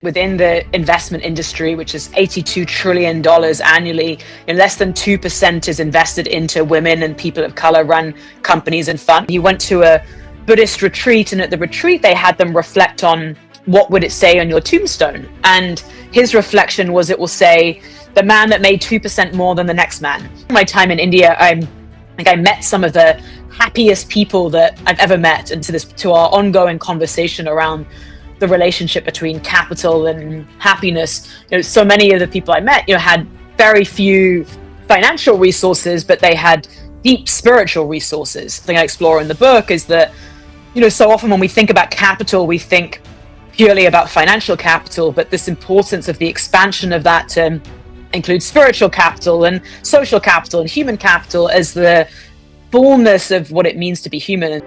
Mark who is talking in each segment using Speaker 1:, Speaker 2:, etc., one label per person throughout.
Speaker 1: within the investment industry, which is $82 trillion annually, and less than 2% is invested into women and people of color run companies and funds. He went to a Buddhist retreat, and at the retreat, they had them reflect on what would it say on your tombstone. And his reflection was, it will say, the man that made 2% more than the next man. In my time in India, I met some of the happiest people that I've ever met, and to our ongoing conversation around the relationship between capital and happiness. So many of the people I met, had very few financial resources, but they had deep spiritual resources. The thing I explore in the book is that, so often when we think about capital, we think purely about financial capital, but this importance of the expansion of that to include spiritual capital and social capital and human capital as the fullness of what it means to be human.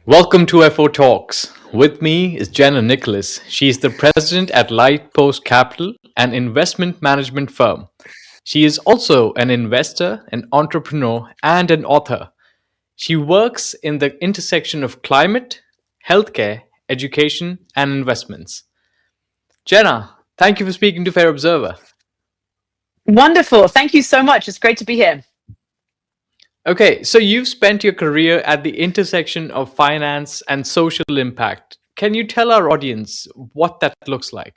Speaker 2: Welcome to FO Talks. With me is Jenna Nicholas. She is the president at Lightpost Capital, an investment management firm. She is also an investor, an entrepreneur, and an author. She works in the intersection of climate, healthcare, education, and investments. Jenna, thank you for speaking to Fair Observer.
Speaker 1: Wonderful. Thank you so much. It's great to be here.
Speaker 2: Okay, so you've spent your career at the intersection of finance and social impact. Can you tell our audience what that looks like?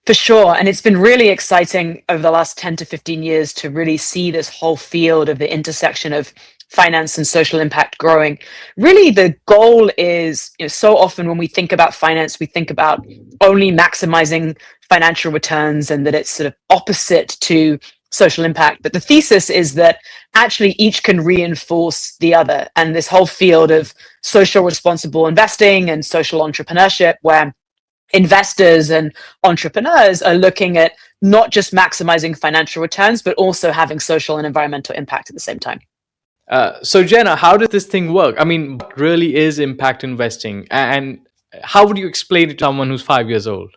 Speaker 1: For sure. And it's been really exciting over the last 10 to 15 years to really see this whole field of the intersection of finance and social impact growing. Really, the goal is, so often when we think about finance, we think about only maximizing financial returns and that it's sort of opposite to social impact. But the thesis is that actually each can reinforce the other. And this whole field of social responsible investing and social entrepreneurship, where investors and entrepreneurs are looking at not just maximizing financial returns, but also having social and environmental impact at the same time.
Speaker 2: So Jenna, how does this thing work? I mean, what really is impact investing? And how would you explain it to someone who's 5 years old?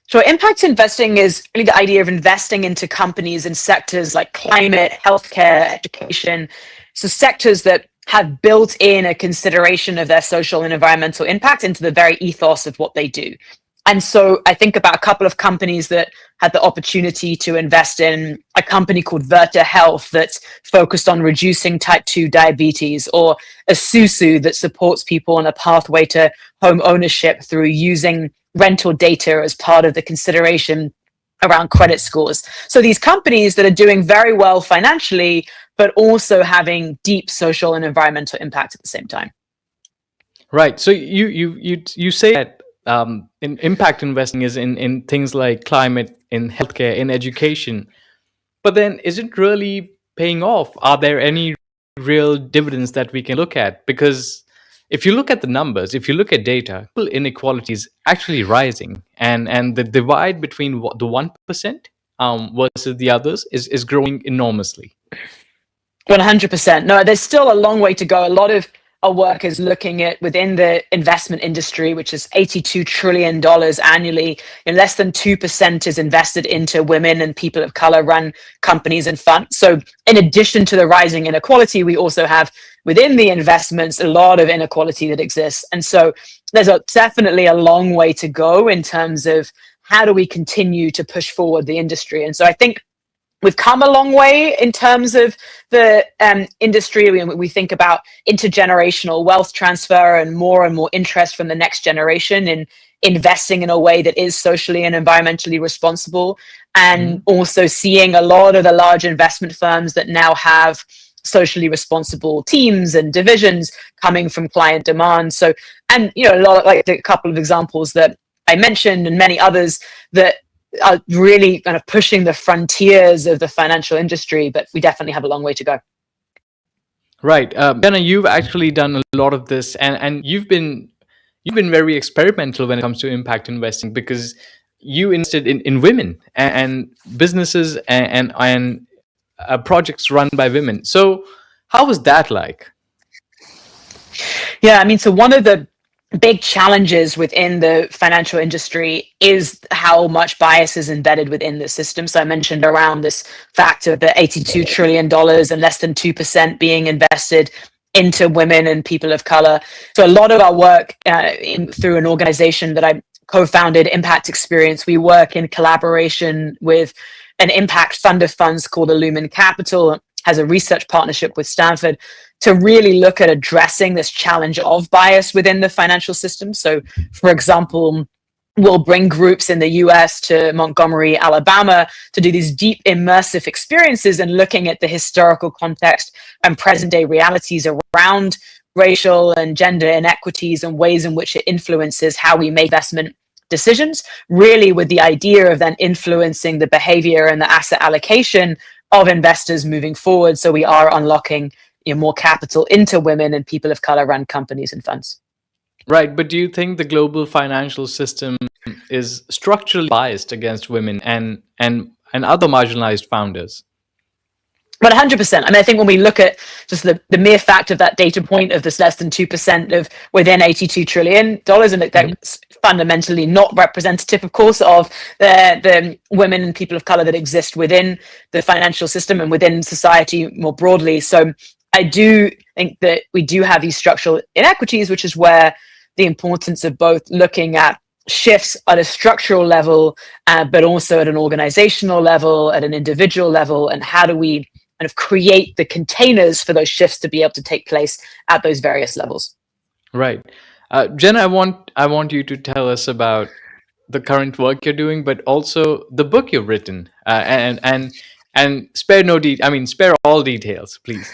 Speaker 1: So impact investing is really the idea of investing into companies in sectors like climate, healthcare, education. So sectors that have built in a consideration of their social and environmental impact into the very ethos of what they do. And so I think about a couple of companies that had the opportunity to invest in a company called Virta Health that's focused on reducing type 2 diabetes, or a Susu that supports people on a pathway to home ownership through using rental data as part of the consideration around credit scores. So these companies that are doing very well financially, but also having deep social and environmental impact at the same time.
Speaker 2: Right. So you say that in impact investing is in things like climate, in healthcare, in education. But then is it really paying off? Are there any real dividends that we can look at? Because if you look at the numbers, if you look at data, inequality is actually rising, and the divide between the 1% versus the others is growing enormously.
Speaker 1: 100%. No, there's still a long way to go. A lot of our work is looking at within the investment industry, which is $82 trillion annually, and less than 2% is invested into women and people of color run companies and funds. So in addition to the rising inequality, we also have within the investments a lot of inequality that exists. And so there's definitely a long way to go in terms of how do we continue to push forward the industry. And so I think we've come a long way in terms of the industry. We think about intergenerational wealth transfer and more interest from the next generation in investing in a way that is socially and environmentally responsible. And also seeing a lot of the large investment firms that now have socially responsible teams and divisions coming from client demand. So, and a lot of, like, a couple of examples that I mentioned and many others that are really kind of pushing the frontiers of the financial industry, but we definitely have a long way to go.
Speaker 2: Right. Jenna, you've actually done a lot of this, and you've been very experimental when it comes to impact investing, because you invested in women and businesses and projects run by women. So how was that like?
Speaker 1: Yeah, I mean, so one of the big challenges within the financial industry is how much bias is embedded within the system. So I mentioned around this fact of the $82 trillion and less than 2% being invested into women and people of color. So a lot of our work through an organization that I co-founded, Impact Experience, we work in collaboration with an impact fund of funds called Illumin Capital, has a research partnership with Stanford to really look at addressing this challenge of bias within the financial system. So, for example, we'll bring groups in the US to Montgomery, Alabama to do these deep immersive experiences and looking at the historical context and present day realities around racial and gender inequities and ways in which it influences how we make investment decisions, really with the idea of then influencing the behavior and the asset allocation of investors moving forward. So we are unlocking more capital into women and people of color run companies and funds.
Speaker 2: Right, but do you think the global financial system is structurally biased against women and other marginalized founders?
Speaker 1: But 100%. I mean, I think when we look at just the mere fact of that data point of this less than 2% of within $82 trillion, and that's fundamentally not representative, of course, of the women and people of color that exist within the financial system and within society more broadly. So I do think that we do have these structural inequities, which is where the importance of both looking at shifts at a structural level, but also at an organizational level, at an individual level, and how do we kind of create the containers for those shifts to be able to take place at those various levels.
Speaker 2: Right. Jenna, I want you to tell us about the current work you're doing, but also the book you've written, and spare all details, please.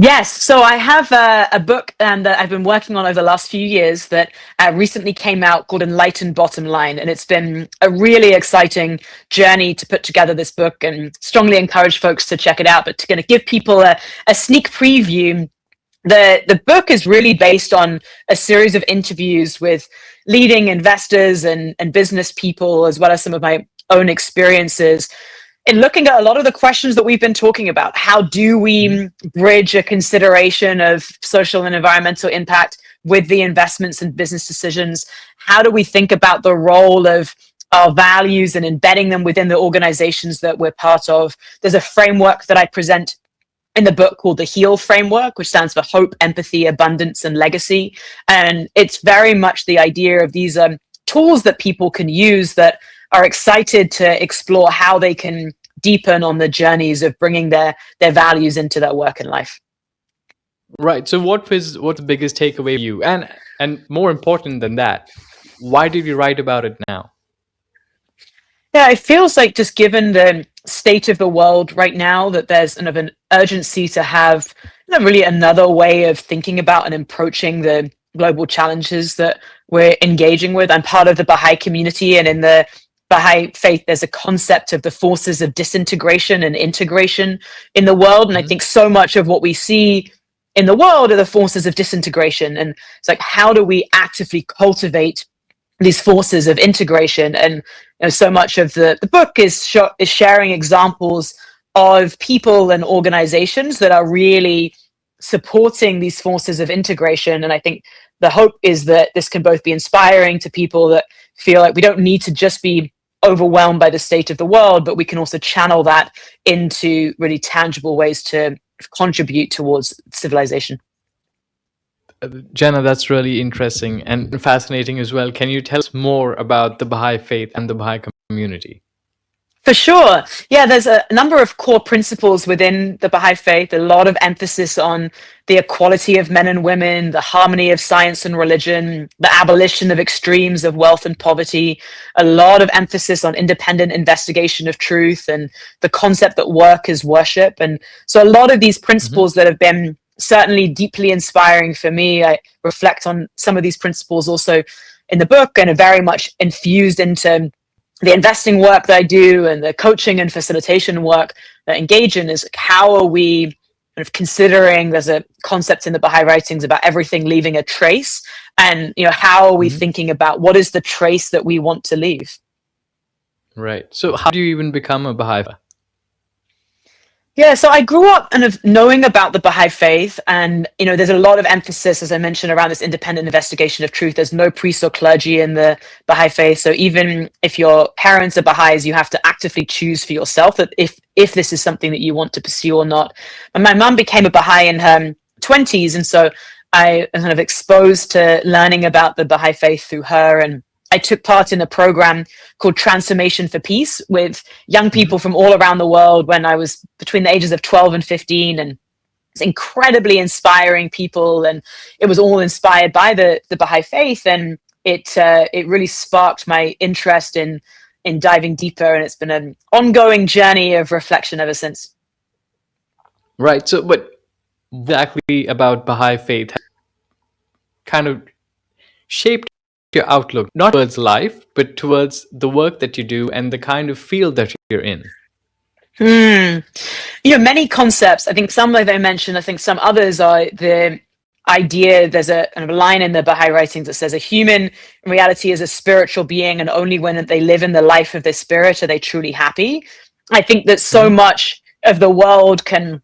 Speaker 1: Yes, so I have a book that I've been working on over the last few years that recently came out called Enlightened Bottom Line, and it's been a really exciting journey to put together this book, and strongly encourage folks to check it out. But to kind of give people a sneak preview, the book is really based on a series of interviews with leading investors and business people, as well as some of my own experiences in looking at a lot of the questions that we've been talking about. How do we bridge a consideration of social and environmental impact with the investments and business decisions? How do we think about the role of our values and embedding them within the organizations that we're part of? There's a framework that I present in the book called the HEAL framework, which stands for Hope, Empathy, Abundance, and Legacy. And it's very much the idea of these tools that people can use that are excited to explore how they can deepen on the journeys of bringing their values into their work and life.
Speaker 2: Right. So what's the biggest takeaway for you? And more important than that, why did you write about it now?
Speaker 1: Yeah, it feels like, just given the state of the world right now, that there's kind of an urgency to have really another way of thinking about and approaching the global challenges that we're engaging with. I'm part of the Baha'i community, and in the Baha'i Faith, there's a concept of the forces of disintegration and integration in the world. And I think so much of what we see in the world are the forces of disintegration. And it's like, how do we actively cultivate these forces of integration? And so much of the book is sharing examples of people and organizations that are really supporting these forces of integration. And I think the hope is that this can both be inspiring to people that feel like we don't need to just be overwhelmed by the state of the world, but we can also channel that into really tangible ways to contribute towards civilization.
Speaker 2: Jenna, that's really interesting and fascinating as well. Can you tell us more about the Baha'i Faith and the Baha'i community?
Speaker 1: For sure. Yeah, there's a number of core principles within the Baha'i Faith, a lot of emphasis on the equality of men and women, the harmony of science and religion, the abolition of extremes of wealth and poverty, a lot of emphasis on independent investigation of truth, and the concept that work is worship. And so a lot of these principles that have been certainly deeply inspiring for me, I reflect on some of these principles also in the book, and are very much infused into the investing work that I do and the coaching and facilitation work that I engage in. Is how are we kind of considering, there's a concept in the Baha'i writings about everything leaving a trace, and how are we thinking about what is the trace that we want to leave?
Speaker 2: Right. So how do you even become a Baha'i?
Speaker 1: Yeah, so I grew up kind of knowing about the Baha'i Faith, and there's a lot of emphasis, as I mentioned, around this independent investigation of truth. There's no priest or clergy in the Baha'i Faith, so even if your parents are Baha'is, you have to actively choose for yourself that if this is something that you want to pursue or not. And my mum became a Baha'i in her 20s. And so I was kind of exposed to learning about the Baha'i faith through her. And I took part in a program called Transformation for Peace with young people from all around the world when I was between the ages of 12 and 15. And it's incredibly inspiring people. And it was all inspired by the Baha'i faith. And it really sparked my interest in diving deeper. And it's been an ongoing journey of reflection ever since.
Speaker 2: Right. So, but exactly about Baha'i faith has kind of shaped your outlook, not towards life, but towards the work that you do and the kind of field that you're in?
Speaker 1: Many concepts. I think some, like I mentioned, I think some others are the idea. There's a kind of a line in the Baha'i writings that says a human in reality is a spiritual being, and only when they live in the life of their spirit are they truly happy. I think that so much of the world can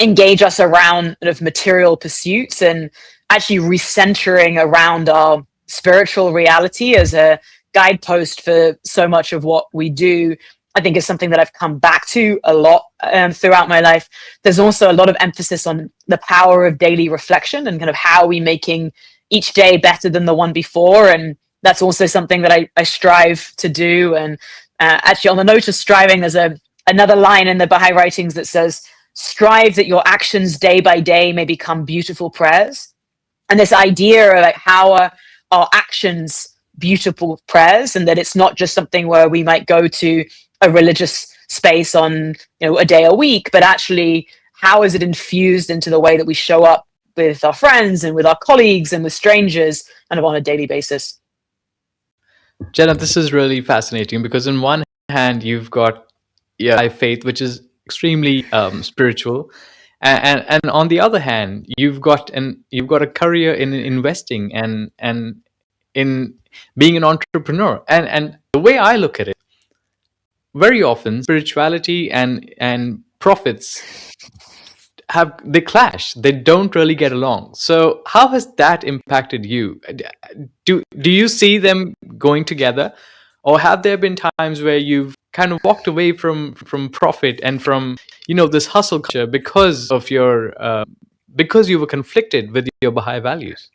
Speaker 1: engage us around sort of material pursuits, and actually recentering around our spiritual reality as a guidepost for so much of what we do, I think is something that I've come back to a lot throughout my life. There's also a lot of emphasis on the power of daily reflection and kind of how we making each day better than the one before. And that's also something that I strive to do. And actually, on the note of striving, there's another line in the Baha'i writings that says, strive that your actions day by day may become beautiful prayers. And this idea of like how are our actions beautiful prayers, and that it's not just something where we might go to a religious space on a day a week, but actually how is it infused into the way that we show up with our friends and with our colleagues and with strangers kind of on a daily basis.
Speaker 2: Jenna, this is really fascinating because on one hand you've got your faith, which is extremely spiritual, and on the other hand you've got a career in investing and in being an entrepreneur. And the way I look at it, very often spirituality and profits they clash. They don't really get along. So how has that impacted you? Do you see them going together, or have there been times where you've kind of walked away from profit and from this hustle culture because of your because you were conflicted with your Baha'i values?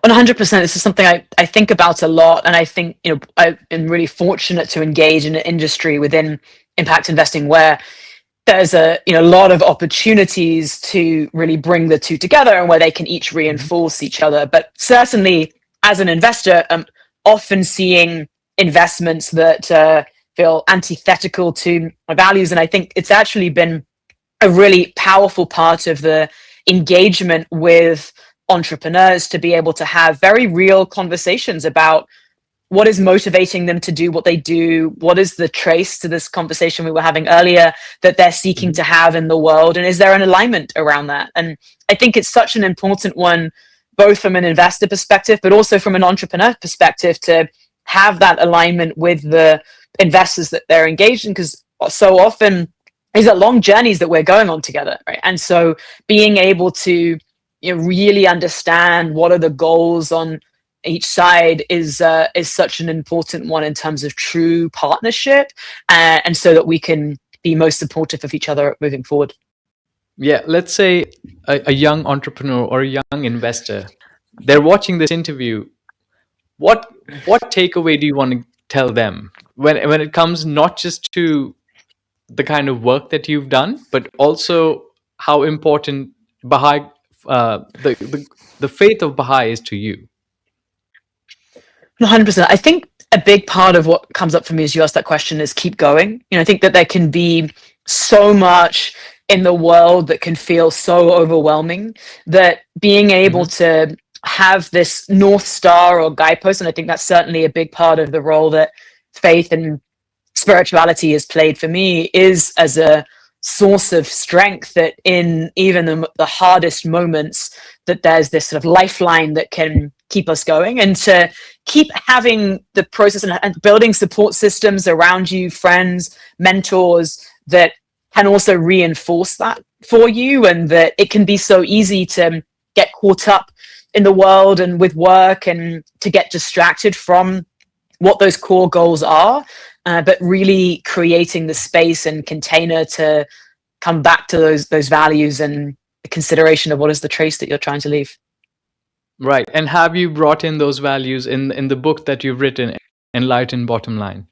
Speaker 1: 100%. This is something I think about a lot. And I think, I've been really fortunate to engage in an industry within impact investing where there's a lot of opportunities to really bring the two together and where they can each reinforce each other. But certainly as an investor, I'm often seeing investments that feel antithetical to my values. And I think it's actually been a really powerful part of the engagement with entrepreneurs to be able to have very real conversations about what is motivating them to do what they do, what is the trace to this conversation we were having earlier that they're seeking to have in the world, and is there an alignment around that? And I think it's such an important one, both from an investor perspective, but also from an entrepreneur perspective, to have that alignment with the investors that they're engaged in, because so often these are long journeys that we're going on together, right? And so being able to really understand what are the goals on each side is such an important one in terms of true partnership, and so that we can be most supportive of each other moving forward.
Speaker 2: Yeah, let's say a young entrepreneur or a young investor, they're watching this interview. What takeaway do you want to tell them when it comes not just to the kind of work that you've done, but also how important Baha'i the faith of Baha'i is to you?
Speaker 1: 100%. I think a big part of what comes up for me as you ask that question is keep going. I think that there can be so much in the world that can feel so overwhelming, that being able to have this North Star or guidepost, and I think that's certainly a big part of the role that faith and spirituality has played for me, is as a source of strength, that in even the hardest moments, that there's this sort of lifeline that can keep us going, and to keep having the process and building support systems around you, friends, mentors, that can also reinforce that for you. And that it can be so easy to get caught up in the world and with work and to get distracted from what those core goals are, but really creating the space and container to come back to those values and consideration of what is the trace that you're trying to leave.
Speaker 2: Right. And have you brought in those values in the book that you've written, Enlightened Bottom Line?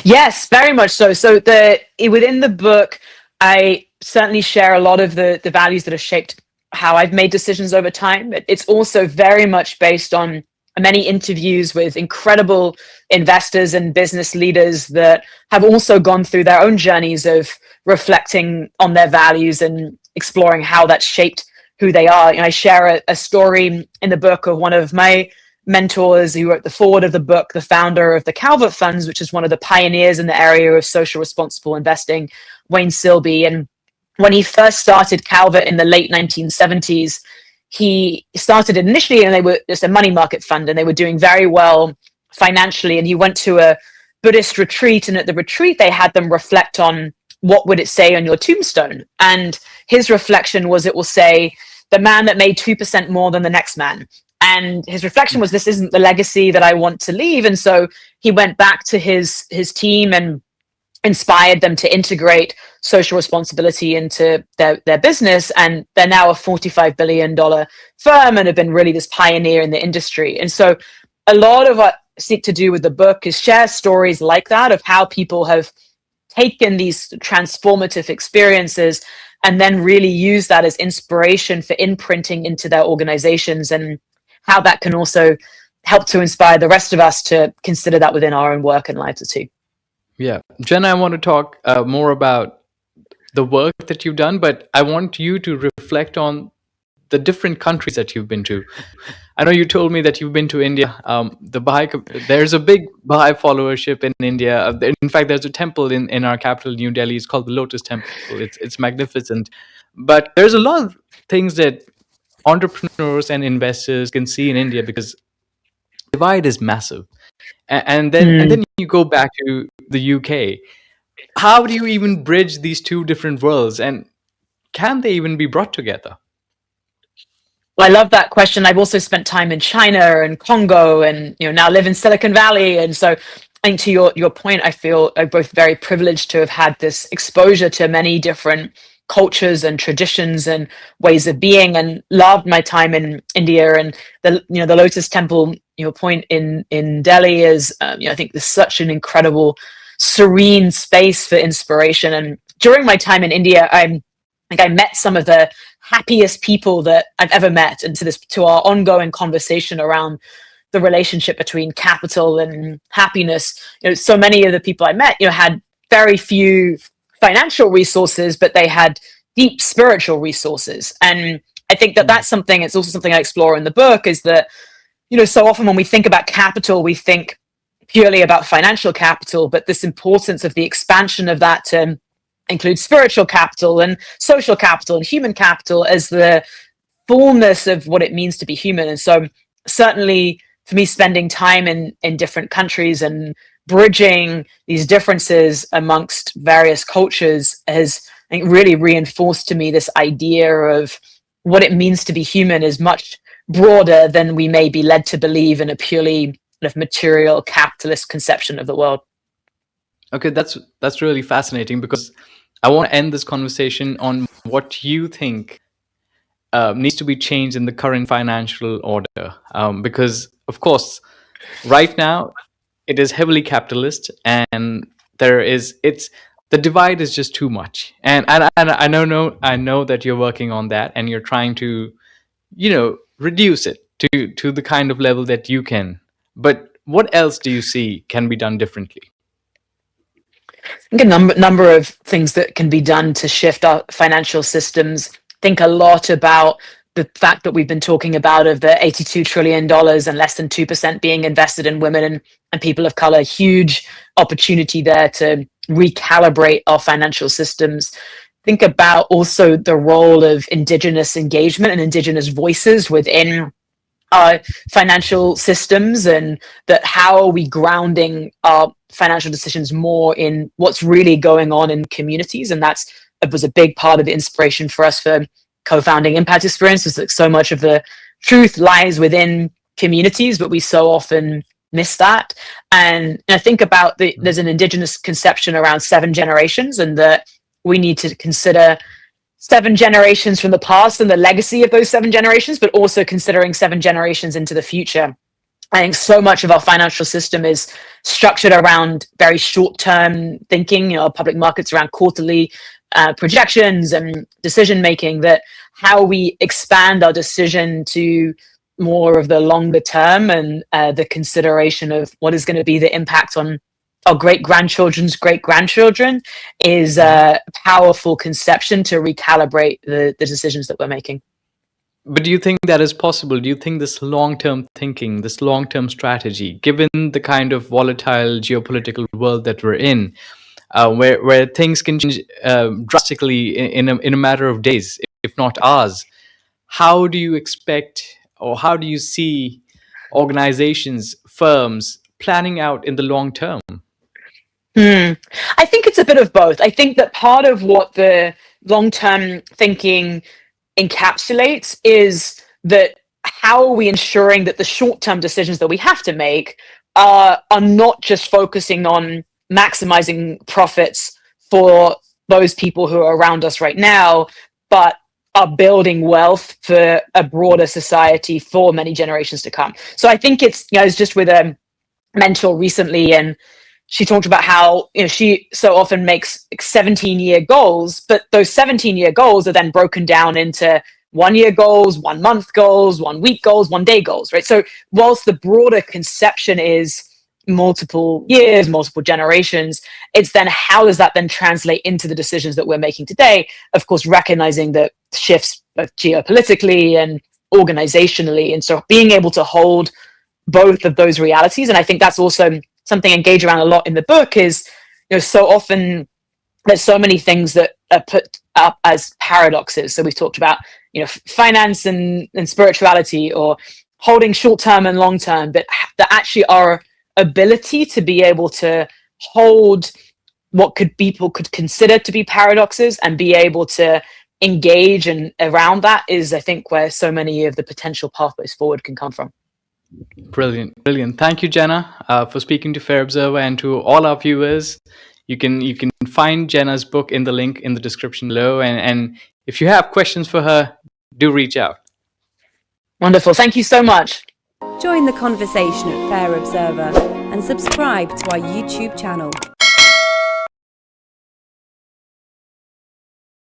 Speaker 1: Yes, very much so. So within the book, I certainly share a lot of the values that have shaped how I've made decisions over time. It's also very much based on many interviews with incredible investors and business leaders that have also gone through their own journeys of reflecting on their values and exploring how that's shaped who they are. I share a story in the book of one of my mentors who wrote the foreword of the book, the founder of the Calvert Funds, which is one of the pioneers in the area of social responsible investing, Wayne Silby. And when he first started Calvert in the late 1970s, he started initially, and they were just a money market fund, and they were doing very well financially. And he went to a Buddhist retreat, and at the retreat, they had them reflect on what would it say on your tombstone. And his reflection was, it will say, the man that made 2% more than the next man. And his reflection was, this isn't the legacy that I want to leave. And so he went back to his team and inspired them to integrate social responsibility into their business. And they're now a $45 billion firm and have been really this pioneer in the industry. And so a lot of what I seek to do with the book is share stories like that of how people have taken these transformative experiences and then really use that as inspiration for imprinting into their organizations, and how that can also help to inspire the rest of us to consider that within our own work and lives too.
Speaker 2: Yeah. Jenna, I want to talk more about the work that you've done, but I want you to reflect on the different countries that you've been to. I know you told me that you've been to India. There's a big Baha'i followership in India. In fact, there's a temple in our capital, New Delhi. It's called the Lotus Temple. It's magnificent. But there's a lot of things that entrepreneurs and investors can see in India, because the divide is massive. And then you go back to the UK. How do you even bridge these two different worlds, and can they even be brought together?
Speaker 1: Well, I love that question. I've also spent time in China and Congo, and now live in Silicon Valley. And so I think to your point, I feel I'm both very privileged to have had this exposure to many different cultures and traditions and ways of being, and loved my time in India. And the Lotus Temple point in Delhi is I think there's such an incredible serene space for inspiration. And during my time in India, I met some of the happiest people that I've ever met, and to our ongoing conversation around the relationship between capital and happiness. So many of the people I met had very few financial resources, but they had deep spiritual resources. And I think that that's something, it's also something I explore in the book, is that so often when we think about capital, we think purely about financial capital, but this importance of the expansion of that to include spiritual capital and social capital and human capital as the fullness of what it means to be human. And so certainly for me, spending time in different countries and bridging these differences amongst various cultures has, I think, really reinforced to me this idea of what it means to be human is much broader than we may be led to believe in a purely kind of material capitalist conception of the world.
Speaker 2: Okay, that's really fascinating, because I want to end this conversation on what you think needs to be changed in the current financial order. Because, of course, right now it is heavily capitalist, and the divide is just too much. And I know that you're working on that, and you're trying to, reduce it to the kind of level that you can. But what else do you see can be done differently?
Speaker 1: I think a number of things that can be done to shift our financial systems. Think a lot about the fact that we've been talking about of the $82 trillion and less than 2% being invested in women and people of color. Huge opportunity there to recalibrate our financial systems. Think about also the role of indigenous engagement and indigenous voices within our financial systems, and that how are we grounding our financial decisions more in what's really going on in communities. And it was a big part of the inspiration for us for co-founding Impact Experience, is that so much of the truth lies within communities, but we so often miss that. And I think about there's an indigenous conception around 7 generations, and that we need to consider 7 generations from the past and the legacy of those 7 generations, but also considering 7 generations into the future. I think so much of our financial system is structured around very short-term thinking, public markets around quarterly projections and decision making, that how we expand our decision to more of the longer term and the consideration of what is going to be the impact on our great-grandchildren's great-grandchildren is a powerful conception to recalibrate the decisions that we're making.
Speaker 2: But do you think that is possible? Do you think this long-term thinking, this long-term strategy, given the kind of volatile geopolitical world that we're in, where things can change drastically in a matter of days, if not hours, how do you expect, or how do you see organizations, firms planning out in the long term?
Speaker 1: I think it's a bit of both. I think that part of what the long-term thinking encapsulates is that how are we ensuring that the short-term decisions that we have to make are not just focusing on maximizing profits for those people who are around us right now, but are building wealth for a broader society for many generations to come. So I think it's, I was just with a mentor recently, and she talked about how she so often makes 17-year goals, but those 17-year goals are then broken down into 1-year goals, 1-month goals, 1-week goals, 1-day goals, right? So whilst the broader conception is multiple years, multiple generations, it's then how does that then translate into the decisions that we're making today? Of course, recognizing that shifts both geopolitically and organizationally, and so being able to hold both of those realities. And I think that's also something I engage around a lot in the book is, so often there's so many things that are put up as paradoxes. So we've talked about, finance and spirituality, or holding short-term and long-term, but that actually our ability to be able to hold what people could consider to be paradoxes and be able to engage and around that is, I think, where so many of the potential pathways forward can come from.
Speaker 2: Brilliant. Thank you, Jenna, for speaking to Fair Observer, and to all our viewers. You can find Jenna's book in the link in the description below, and if you have questions for her, do reach out.
Speaker 1: Wonderful. Thank you so much.
Speaker 3: Join the conversation at Fair Observer and subscribe to our YouTube channel.